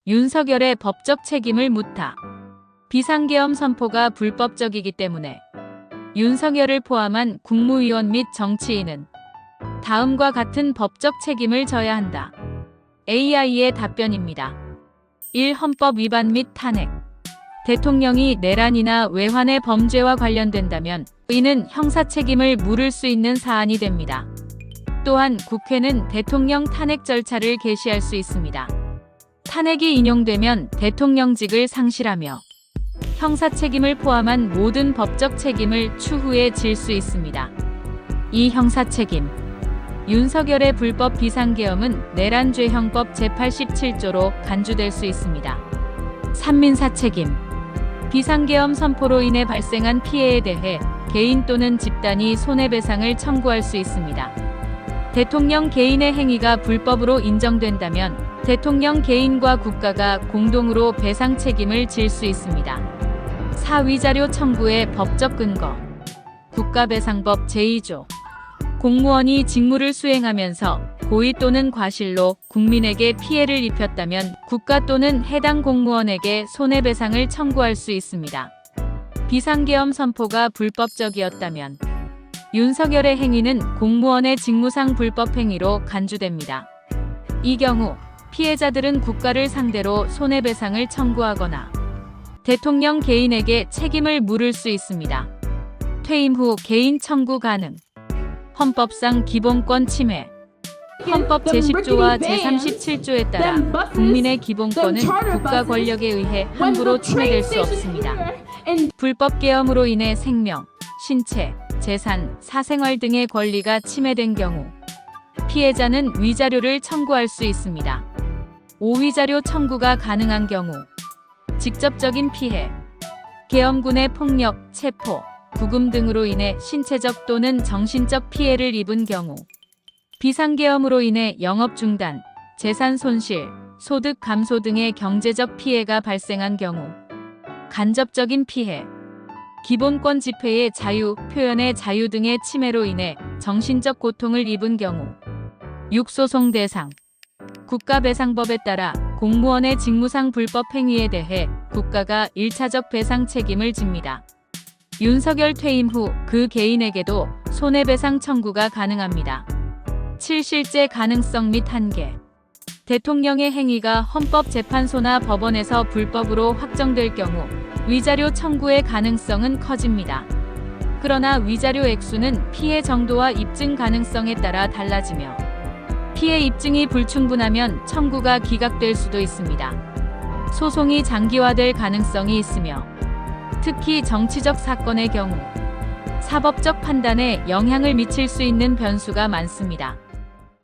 윤석열의 법적 책임을 묻다. 비상계엄 선포가 불법적이기 때문에 윤석열을 포함한 국무위원 및 정치인은 다음과 같은 법적 책임을 져야 한다. AI의 답변입니다. 1. 헌법 위반 및 탄핵. 대통령이 내란이나 외환의 범죄와 관련된다면 이는 형사 책임을 물을 수 있는 사안이 됩니다. 또한 국회는 대통령 탄핵 절차를 개시할 수 있습니다. 탄핵이 인용되면 대통령직을 상실하며 형사 책임을 포함한 모든 법적 책임을 추후에 질 수 있습니다. 이 형사 책임. 윤석열의 불법 비상계엄은 내란죄형법 제87조로 간주될 수 있습니다. 3. 민사 책임. 비상계엄 선포로 인해 발생한 피해에 대해 개인 또는 집단이 손해배상을 청구할 수 있습니다. 대통령 개인의 행위가 불법으로 인정된다면 대통령 개인과 국가가 공동으로 배상 책임을 질 수 있습니다. 4. 위자료 청구의 법적 근거. 국가배상법 제2조. 공무원이 직무를 수행하면서 고의 또는 과실로 국민에게 피해를 입혔다면 국가 또는 해당 공무원에게 손해배상을 청구할 수 있습니다. 비상계엄 선포가 불법적이었다면 윤석열의 행위는 공무원의 직무상 불법 행위로 간주됩니다. 이 경우 피해자들은 국가를 상대로 손해배상을 청구하거나 대통령 개인에게 책임을 물을 수 있습니다. 퇴임 후 개인 청구 가능. 헌법상 기본권 침해. 헌법 제10조와 제37조에 따라 국민의 기본권은 국가 권력에 의해 함부로 침해될 수 없습니다. 불법 계엄으로 인해 생명, 신체, 재산, 사생활 등의 권리가 침해된 경우 피해자는 위자료를 청구할 수 있습니다. 5. 위자료 청구가 가능한 경우 직접적인 피해, 계엄군의 폭력, 체포, 구금 등으로 인해 신체적 또는 정신적 피해를 입은 경우 비상계엄으로 인해 영업 중단, 재산 손실, 소득 감소 등의 경제적 피해가 발생한 경우 간접적인 피해, 기본권 집회의 자유, 표현의 자유 등의 침해로 인해 정신적 고통을 입은 경우 6. 소송 대상. 국가배상법에 따라 공무원의 직무상 불법 행위에 대해 국가가 1차적 배상 책임을 집니다. 윤석열 퇴임 후 그 개인에게도 손해배상 청구가 가능합니다. 7. 실제 가능성 및 한계. 대통령의 행위가 헌법재판소나 법원에서 불법으로 확정될 경우 위자료 청구의 가능성은 커집니다. 그러나 위자료 액수는 피해 정도와 입증 가능성에 따라 달라지며 피해 입증이 불충분하면 청구가 기각될 수도 있습니다. 소송이 장기화될 가능성이 있으며 특히 정치적 사건의 경우 사법적 판단에 영향을 미칠 수 있는 변수가 많습니다.